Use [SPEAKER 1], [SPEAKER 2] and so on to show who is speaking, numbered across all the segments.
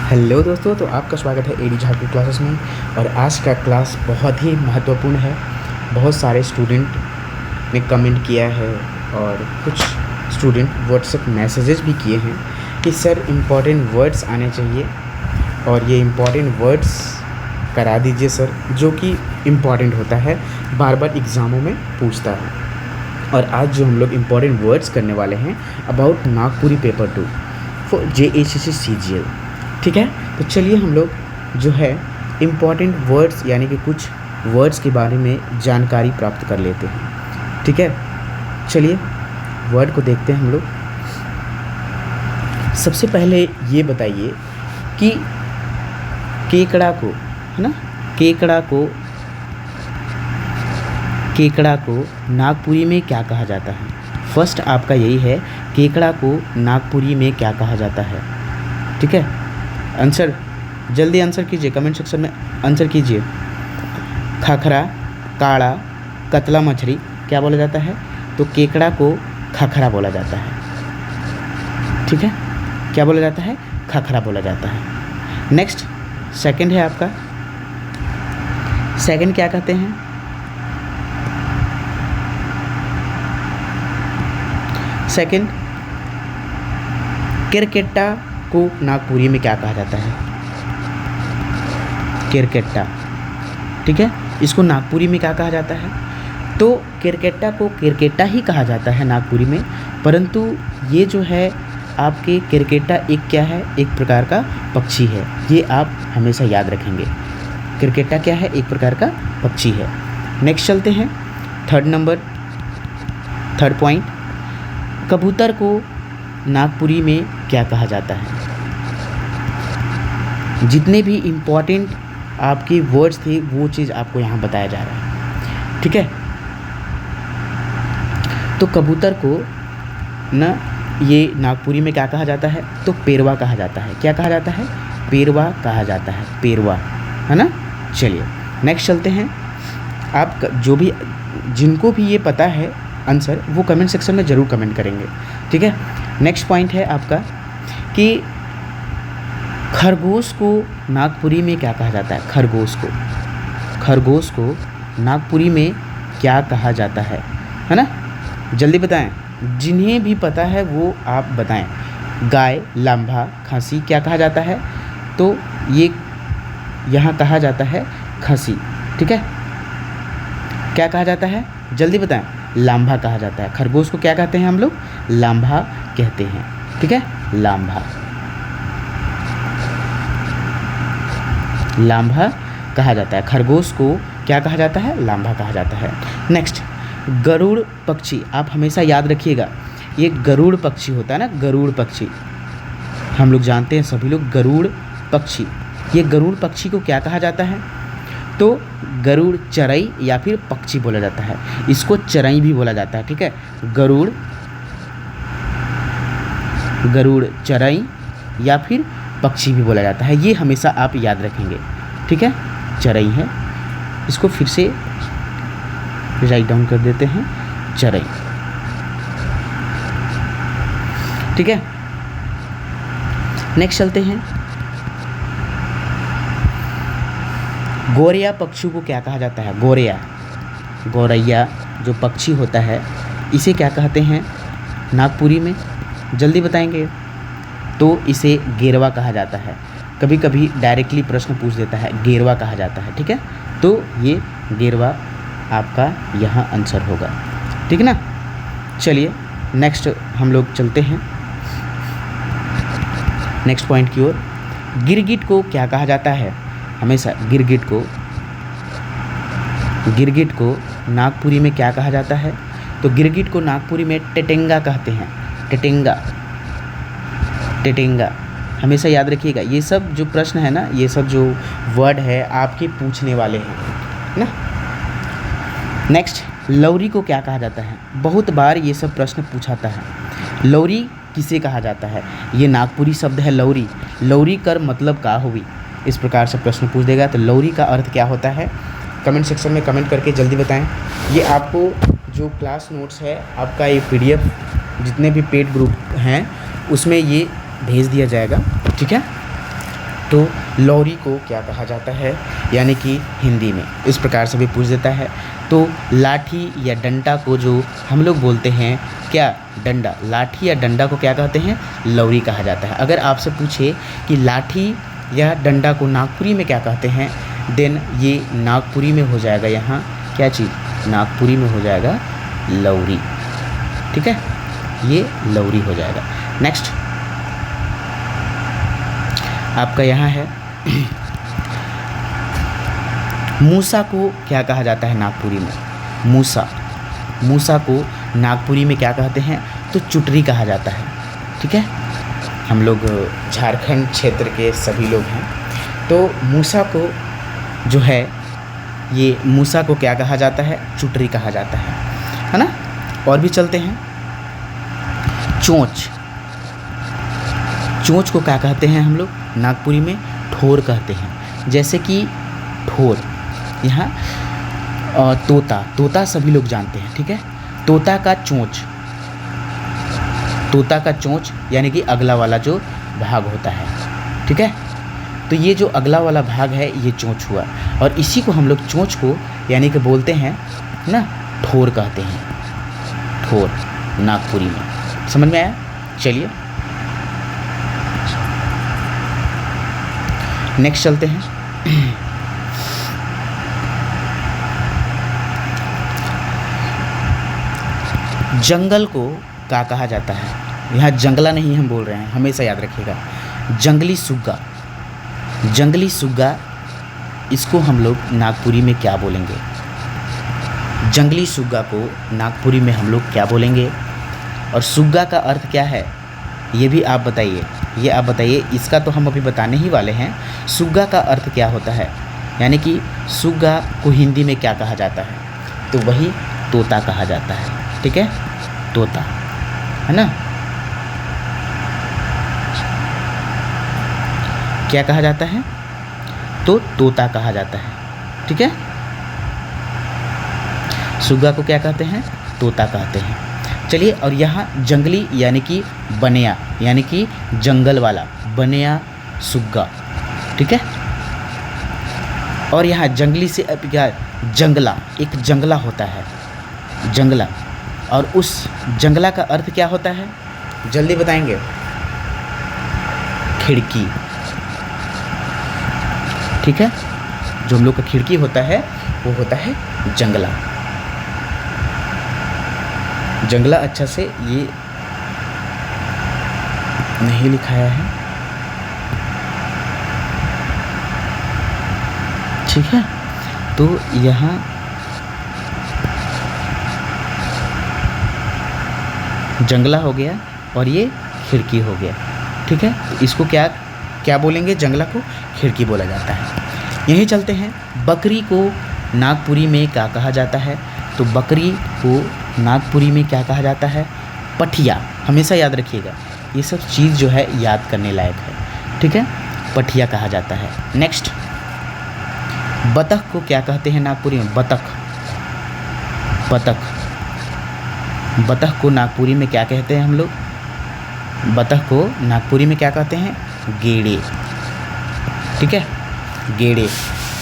[SPEAKER 1] Hello दोस्तों, तो आपका स्वागत है एडी झाकी क्लासेस में। और आज का क्लास बहुत ही महत्वपूर्ण है। बहुत सारे स्टूडेंट ने कमेंट किया है और कुछ स्टूडेंट व्हाट्सएप मैसेजेस भी किए हैं कि सर इम्पॉर्टेंट वर्ड्स आने चाहिए और ये इम्पॉर्टेंट वर्ड्स करा दीजिए सर, जो कि इम्पॉर्टेंट होता है, बार बार एग्ज़ामों में पूछता है। और आज जो हम लोग इम्पॉर्टेंट वर्ड्स करने वाले हैं about Nagpuri paper 2 for JACC CGL, ठीक है। तो चलिए हम लोग जो है इम्पॉर्टेंट वर्ड्स यानी कि कुछ वर्ड्स के बारे में जानकारी प्राप्त कर लेते हैं, ठीक है। चलिए वर्ड को देखते हैं हम लोग। सबसे पहले ये बताइए कि केकड़ा को, है ना, केकड़ा को नागपुरी में क्या कहा जाता है। फर्स्ट आपका यही है, केकड़ा को नागपुरी में क्या कहा जाता है, ठीक है। आंसर जल्दी आंसर कीजिए, कमेंट सेक्शन में आंसर कीजिए। खाखरा, काड़ा, कतला मछली क्या बोला जाता है, तो केकड़ा को खाखरा बोला जाता है, ठीक है। क्या बोला जाता है, खाखरा बोला जाता है। नेक्स्ट सेकंड है आपका, सेकंड क्या कहते हैं, सेकंड केरकेट्टा को नागपुरी में क्या कहा जाता है, केरकेट्टा, ठीक है। इसको नागपुरी में क्या कहा जाता है, तो केरकेट्टा को केरकेट्टा ही कहा जाता है नागपुरी में, परंतु ये जो है आपके केरकेट्टा एक क्या है, एक प्रकार का पक्षी है, ये आप हमेशा याद रखेंगे। केरकेट्टा क्या है, एक प्रकार का पक्षी है। नेक्स्ट चलते हैं, थर्ड पॉइंट, कबूतर को नागपुरी में क्या कहा जाता है। जितने भी इम्पॉर्टेंट आपके वर्ड्स थे वो चीज़ आपको यहाँ बताया जा रहा है, ठीक है। तो कबूतर को ना ये नागपुरी में क्या कहा जाता है, तो पेरवा कहा जाता है। क्या कहा जाता है, पेरवा कहा जाता है, पेरवा, है ना। चलिए नेक्स्ट चलते हैं। आप जो भी जिनको भी ये पता है आंसर, वो कमेंट सेक्शन में ज़रूर कमेंट करेंगे, ठीक है। नेक्स्ट पॉइंट है आपका कि खरगोश को नागपुरी में क्या कहा जाता है। खरगोश को नागपुरी में क्या कहा जाता है ना, जल्दी बताएं। जिन्हें भी पता है वो आप बताएं। गाय, लांभा, खांसी क्या कहा जाता है, तो ये यहाँ कहा जाता है खांसी, ठीक है। क्या कहा जाता है, जल्दी बताएं। लांभा कहा जाता है। खरगोश को क्या कहते हैं हम लोग, लांभा कहते हैं, ठीक है, लांभा, लांभा कहा जाता है। खरगोश को क्या कहा जाता है, लांभा कहा जाता है। नेक्स्ट गरुड़ पक्षी, आप हमेशा याद रखिएगा, ये गरुड़ पक्षी होता है ना, गरुड़ पक्षी हम लोग जानते हैं सभी लोग, गरुड़ पक्षी। ये गरुड़ पक्षी को क्या कहा जाता है, तो गरुड़ चरई या फिर पक्षी बोला जाता है। इसको चरई भी बोला जाता है, ठीक है। गरुड़ चरई या फिर पक्षी भी बोला जाता है, ये हमेशा आप याद रखेंगे, ठीक है। चरई है, इसको फिर से राइट डाउन कर देते हैं, चरई, ठीक है। नेक्स्ट चलते हैं, गोरैया पक्षी को क्या कहा जाता है, गौरैया जो पक्षी होता है इसे क्या कहते हैं नागपुरी में, जल्दी बताएंगे। तो इसे गेरवा कहा जाता है। कभी कभी डायरेक्टली प्रश्न पूछ देता है, गेरवा कहा जाता है, ठीक है। तो ये गेरवा आपका यहाँ आंसर होगा, ठीक है ना। चलिए नेक्स्ट हम लोग चलते हैं नेक्स्ट पॉइंट की ओर। गिरगिट को क्या कहा जाता है, हमेशा गिरगिट को नागपुरी में क्या कहा जाता है, तो गिरगिट को नागपुरी में टेटेंगा कहते हैं, टेटेंगा हमेशा याद रखिएगा। ये सब जो प्रश्न है ना, ये सब जो वर्ड है आपके पूछने वाले हैं ना। नेक्स्ट लौरी को क्या कहा जाता है, बहुत बार ये सब प्रश्न पूछाता है। लौरी किसे कहा जाता है, ये नागपुरी शब्द है लौरी, लौरी कर मतलब का हुई, इस प्रकार से प्रश्न पूछ देगा। तो लौरी का अर्थ क्या होता है, कमेंट सेक्शन में कमेंट करके जल्दी बताएं। ये आपको जो क्लास नोट्स है आपका, ये PDF जितने भी पेड ग्रुप हैं उसमें ये भेज दिया जाएगा, ठीक है। तो लौरी को क्या कहा जाता है, यानी कि हिंदी में इस प्रकार से भी पूछ देता है। तो लाठी या डंडा को जो हम लोग बोलते हैं क्या, डंडा, लाठी या डंडा को क्या कहते हैं, लौरी कहा जाता है। अगर आपसे पूछे कि लाठी या डंडा को नागपुरी में क्या कहते हैं, देन ये नागपुरी में हो जाएगा, यहाँ क्या चीज़, नागपुरी में हो जाएगा लौरी। ठीक है, ये लौरी हो जाएगा। नेक्स्ट आपका यहाँ है मूसा को क्या कहा जाता है नागपुरी में, मूसा, मूसा को नागपुरी में क्या कहते हैं, तो चुटरी कहा जाता है। ठीक है, हम लोग झारखंड क्षेत्र के सभी लोग हैं, तो मूसा को जो है, ये मूसा को क्या कहा जाता है, चुटरी कहा जाता है ना। और भी चलते हैं, चोंच, चोंच को क्या कहते हैं हम लोग नागपुरी में, ठोर कहते हैं। जैसे कि ठोर, यहाँ तोता, तोता सभी लोग जानते हैं। ठीक है, तोता का चोंच, तोता का चोंच यानी कि अगला वाला जो भाग होता है। ठीक है, तो ये जो अगला वाला भाग है ये चोंच हुआ, और इसी को हम लोग चोंच को यानी कि बोलते हैं ना, ठोर कहते हैं, ठोर नागपुरी में। समझ में आया? चलिए नेक्स्ट चलते हैं। जंगल को क्या कहा जाता है, यहाँ जंगला नहीं हम बोल रहे हैं, हमेशा याद रखिएगा, जंगली सुग्गा, जंगली सुग्गा, इसको हम लोग नागपुरी में क्या बोलेंगे, जंगली सुग्गा को नागपुरी में हम लोग क्या बोलेंगे, और सुग्गा का अर्थ क्या है ये भी आप बताइए, ये आप बताइए, इसका तो हम अभी बताने ही वाले हैं। सुग्गा का अर्थ क्या होता है, यानी कि सुग्गा को हिंदी में क्या कहा जाता है, तो वही तोता कहा जाता है। ठीक है, तोता है ना, क्या कहा जाता है, तो तोता कहा जाता है। ठीक है, सुग्गा को क्या कहते हैं, तोता कहते हैं। चलिए, और यहाँ जंगली यानी कि बनिया, यानी कि जंगल वाला, बनिया सुग्गा। ठीक है, और यहाँ जंगली से क्या, जंगला, एक जंगला होता है, जंगला, और उस जंगला का अर्थ क्या होता है, जल्दी बताएंगे, खिड़की। ठीक है, जो हम लोग का खिड़की होता है वो होता है जंगला। जंगला अच्छा से ये नहीं लिखाया है। ठीक है, तो यहाँ जंगला हो गया और ये खिड़की हो गया। ठीक है, तो इसको क्या क्या बोलेंगे, जंगला को खिड़की बोला जाता है। यहीं चलते हैं, बकरी को नागपुरी में क्या कहा जाता है, तो बकरी को नागपुरी में क्या कहा जाता है, पठिया। हमेशा याद रखिएगा, ये सब चीज़ जो है याद करने लायक है। ठीक है, पठिया कहा जाता है। नेक्स्ट, बतख को क्या कहते हैं नागपुरी में, बतख, बतख, बतख को नागपुरी में क्या कहते हैं हम लोग, बतख को नागपुरी में क्या कहते हैं, गेड़े। ठीक है, गेड़े।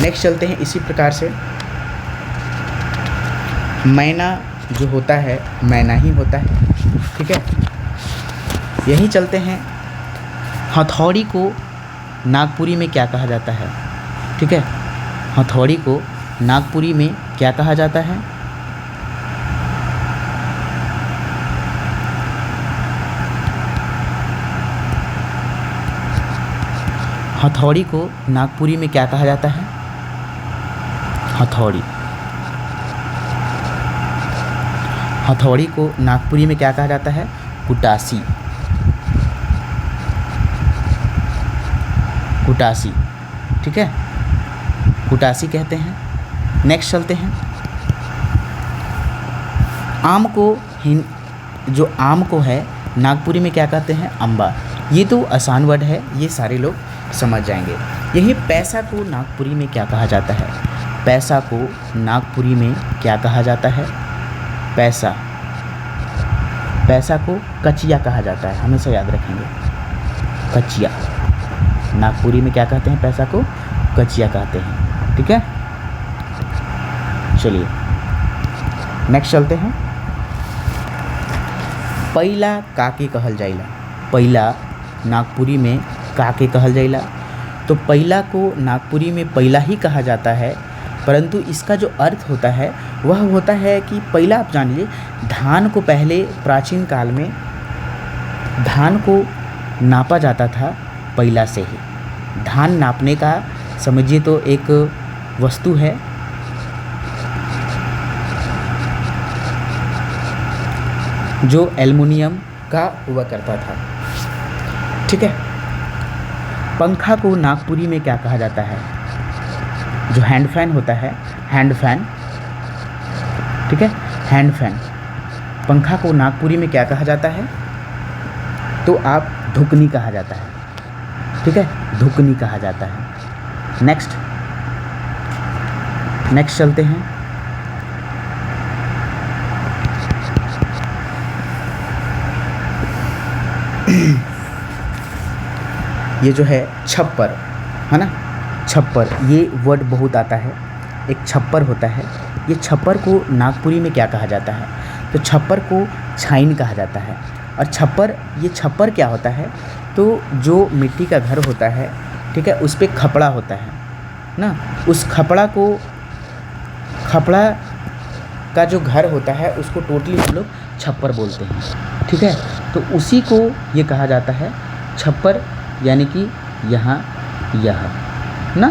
[SPEAKER 1] नेक्स्ट चलते हैं, इसी प्रकार से मैना जो होता है, मैना ही होता है। ठीक है, यही चलते हैं, हथौड़ी को नागपुरी में क्या कहा जाता है। ठीक है, हथौड़ी को नागपुरी में क्या कहा जाता है, हथौड़ी को नागपुरी में क्या कहा जाता है, हथौड़ी, हथौड़ी को नागपुरी में क्या कहा जाता है, कुटासी, कुटासी। ठीक है, कुटासी कहते हैं। नेक्स्ट चलते हैं, आम को जो आम को है नागपुरी में क्या कहते हैं, अम्बा। ये तो आसान वर्ड है, ये सारे लोग समझ जाएंगे। यही पैसा को नागपुरी में क्या कहा जाता है, पैसा को नागपुरी में क्या कहा जाता है, पैसा, पैसा को कचिया कहा जाता है, हमेशा याद रखेंगे, कचिया। नागपुरी में क्या कहते हैं पैसा को? कचिया कहते हैं। ठीक है, चलिए नेक्स्ट चलते हैं। पैला काके कहल जाइला। पैला नागपुरी में काके कहल जाइला। तो पैला को नागपुरी में पैला ही कहा जाता है, परंतु इसका जो अर्थ होता है वह होता है कि पैला, आप जान लीजिए, धान को पहले प्राचीन काल में धान को नापा जाता था पैला से ही। धान नापने का समझिए तो एक वस्तु है जो एल्युमिनियम का हुआ करता था। ठीक है, पंखा को नागपुरी में क्या कहा जाता है? जो हैंड फैन होता है, हैंड फैन। ठीक है, हैंड फैन। पंखा को नागपुरी में क्या कहा जाता है? तो आप धुकनी कहा जाता है। ठीक है, धुकनी कहा जाता है। नेक्स्ट चलते हैं। ये जो है छप्पर है ना, छप्पर, ये वर्ड बहुत आता है। एक छप्पर होता है, ये छप्पर को नागपुरी में क्या कहा जाता है? तो छप्पर को छाइन कहा जाता है। और छप्पर, ये छप्पर क्या होता है? तो जो मिट्टी का घर होता है, ठीक है, उस पे खपड़ा होता है ना, उस खपड़ा का जो घर होता है उसको टोटली हम लोग छप्पर बोलते हैं। ठीक है, तो उसी को ये कहा जाता है छप्पर, यानी कि यहाँ यह ना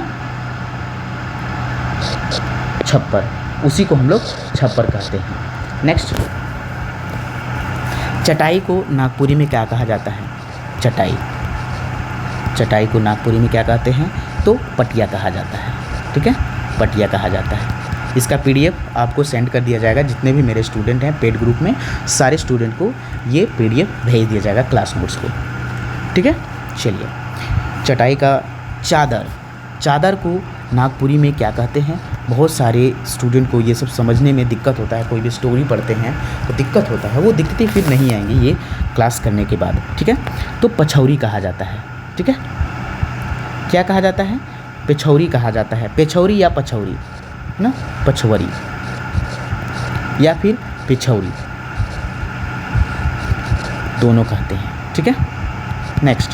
[SPEAKER 1] छप्पर, उसी को हम लोग छप्पर कहते हैं। नेक्स्ट, चटाई को नागपुरी में क्या कहा जाता है? चटाई, चटाई को नागपुरी में क्या कहते हैं? तो पटिया कहा जाता है। ठीक है, पटिया कहा जाता है। इसका पीडीएफ आपको सेंड कर दिया जाएगा। जितने भी मेरे स्टूडेंट हैं पेड ग्रुप में, सारे स्टूडेंट को ये पीडीएफ भेज दिया जाएगा, क्लास नोट्स को। ठीक है, चलिए, चटाई का चादर, चादर को नागपुरी में क्या कहते हैं? बहुत सारे स्टूडेंट को ये सब समझने में दिक्कत होता है। कोई भी स्टोरी पढ़ते हैं तो दिक्कत होता है, वो दिक्कतें फिर नहीं आएंगी ये क्लास करने के बाद। ठीक है, तो पछौरी कहा जाता है। ठीक है, क्या कहा जाता है? पेछौरी कहा जाता है। पेछौरी या पछौरी ना, पछवरी या फिर पिछौरी, दोनों कहते हैं। ठीक है, नेक्स्ट,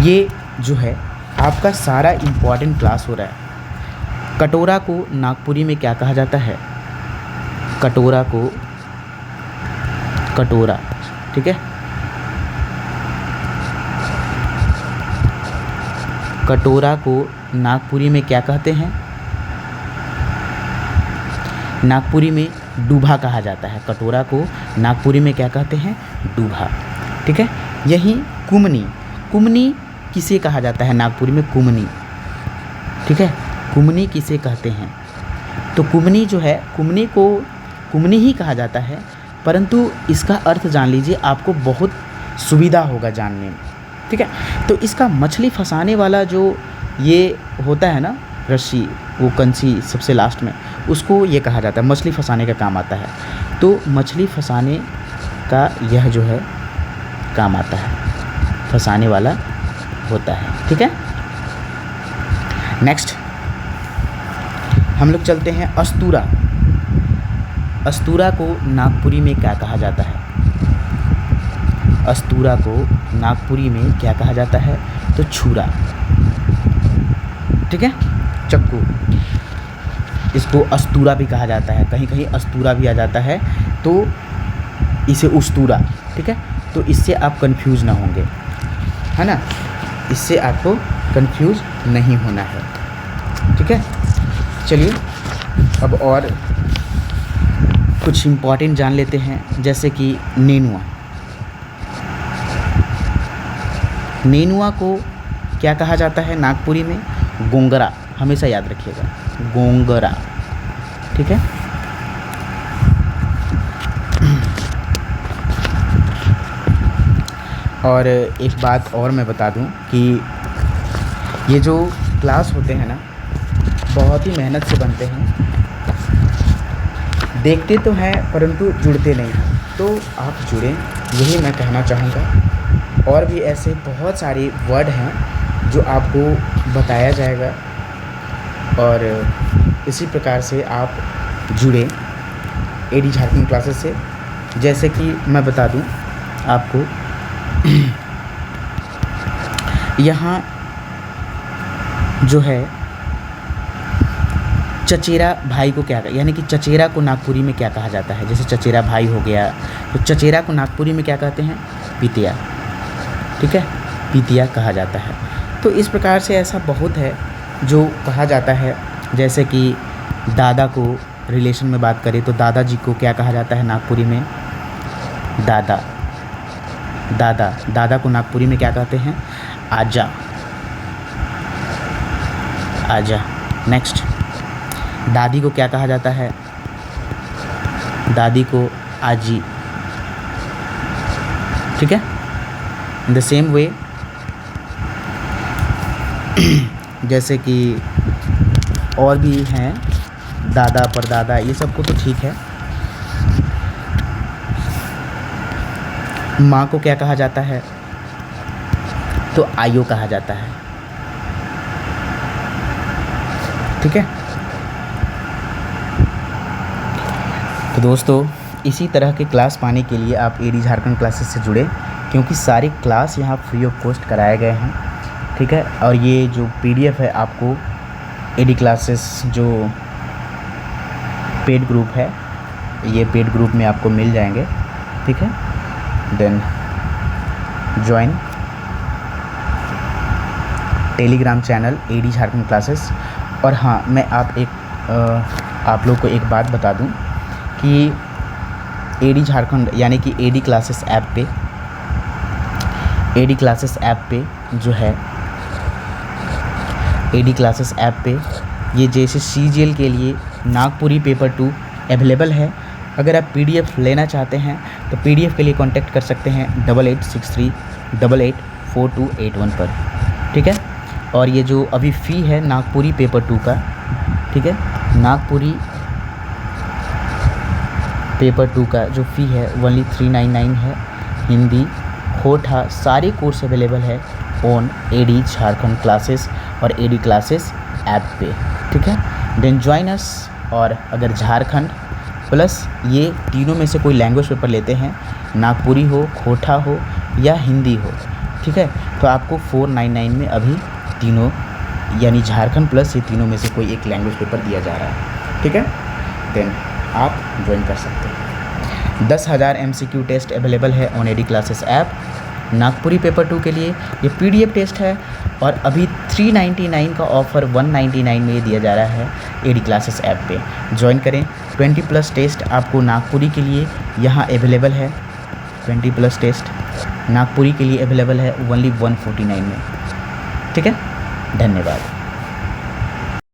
[SPEAKER 1] ये जो है आपका सारा इम्पॉर्टेंट क्लास हो रहा है। कटोरा को नागपुरी में क्या कहा जाता है? कटोरा को, कटोरा। ठीक है, कटोरा को नागपुरी में क्या कहते हैं? नागपुरी में डूभा कहा जाता है। कटोरा को नागपुरी में क्या कहते हैं? डूभा। ठीक है, यही कुमनी, कुमनी किसे कहा जाता है नागपुरी में? कुमनी। ठीक है, कुमनी किसे कहते हैं? तो कुमनी जो है, कुमनी को कुमनी ही कहा जाता है, परंतु इसका अर्थ जान लीजिए, आपको बहुत सुविधा होगा जानने में। ठीक है, तो इसका मछली फंसाने वाला जो ये होता है ना, रस्सी, वो कंची सबसे लास्ट में, उसको ये कहा जाता है, मछली फंसाने का काम आता है। तो मछली फंसाने का यह जो है काम आता है, फंसाने वाला होता है। ठीक है, नेक्स्ट हम लोग चलते हैं अस्तूरा। अस्तूरा को नागपुरी में क्या कहा जाता है? अस्तूरा को नागपुरी में क्या कहा जाता है? तो छुरा। ठीक है, चक्कू, इसको अस्तूरा भी कहा जाता है, कहीं कहीं अस्तूरा भी आ जाता है, तो इसे उस्तूरा। ठीक है, तो इससे आप कंफ्यूज ना होंगे, है ना, इससे आपको कंफ्यूज नहीं होना है। ठीक है, चलिए अब और कुछ इम्पॉर्टेंट जान लेते हैं, जैसे कि नेनुआ। नेनुआ को क्या कहा जाता है नागपुरी में? गोंगरा, हमेशा याद रखिएगा, गोंगरा। ठीक है, और एक बात और मैं बता दूं कि ये जो क्लास होते हैं ना, बहुत ही मेहनत से बनते हैं। देखते तो हैं परंतु जुड़ते नहीं हैं, तो आप जुड़ें, यही मैं कहना चाहूँगा। और भी ऐसे बहुत सारे वर्ड हैं जो आपको बताया जाएगा और इसी प्रकार से आप जुड़े एडी झारखंड क्लासेस से। जैसे कि मैं बता दूं आपको यहाँ जो है चचेरा भाई को क्या, यानी कि चचेरा को नागपुरी में क्या कहा जाता है। जैसे चचेरा भाई हो गया, तो चचेरा को नागपुरी में क्या कहते हैं, पितिया। ठीक है, पितिया कहा जाता है। तो इस प्रकार से ऐसा बहुत है जो कहा जाता है। जैसे कि दादा को रिलेशन में बात करें तो दादाजी को क्या कहा जाता है नागपुरी में, दादा। दादा दादा को नागपुरी में क्या कहते हैं, आजा। आजा। नेक्स्ट, दादी को क्या कहा जाता है, दादी को आजी। ठीक है, इन द सेम वे जैसे कि और भी हैं दादा परदादा, ये सबको तो ठीक है। माँ को क्या कहा जाता है, तो आयो कहा जाता है। ठीक है, तो दोस्तों इसी तरह के क्लास पाने के लिए आप एडी झारखंड क्लासेस से जुड़े, क्योंकि सारी क्लास यहाँ फ्री ऑफ कॉस्ट कराए गए हैं। ठीक है, और ये जो पीडीएफ है आपको एडी क्लासेस जो पेड ग्रुप है, ये पेड ग्रुप में आपको मिल जाएंगे। ठीक है, then join Telegram channel AD Jharkhand classes. और हाँ, मैं आप लोग को एक बात बता दूं कि एडी झारखंड यानी कि एडी क्लासेस ऐप पे, एडी क्लासेस ऐप पे जो है, एडी क्लासेस ऐप पे ये जैसे CGL के लिए नागपुरी पेपर 2 अवेलेबल है। अगर आप PDF लेना चाहते हैं तो PDF के लिए कांटेक्ट कर सकते हैं 8863884281 पर। ठीक है, और ये जो अभी फ़ी है नागपुरी पेपर 2 का, ठीक है, नागपुरी पेपर 2 का जो फ़ी है ओनली 399 है। हिंदी, होठा सारे कोर्स अवेलेबल है ऑन एडी झारखंड क्लासेस और एडी क्लासेस ऐप पे। ठीक है, देन ज्वाइन अस। और अगर झारखंड प्लस ये तीनों में से कोई लैंग्वेज पेपर लेते हैं, नागपुरी हो, होठा हो या हिंदी हो, ठीक है, तो आपको 499 में अभी तीनों यानी झारखंड प्लस ये तीनों में से कोई एक लैंग्वेज पेपर दिया जा रहा है। ठीक है, देन आप ज्वाइन कर सकते हैं। 10,000 MCQ टेस्ट अवेलेबल है on AD classes app. Nagpuri paper 2 के लिए ये PDF टेस्ट है और अभी 399 का ऑफ़र 199 में ये दिया जा रहा है एडी क्लासेस ऐप पे। ज्वाइन करें। 20+ टेस्ट आपको नागपुरी के लिए यहाँ अवेलेबल है। 20+ टेस्ट नागपुरी के लिए अवेलेबल है ओनली 149 में। ठीक है, धन्यवाद।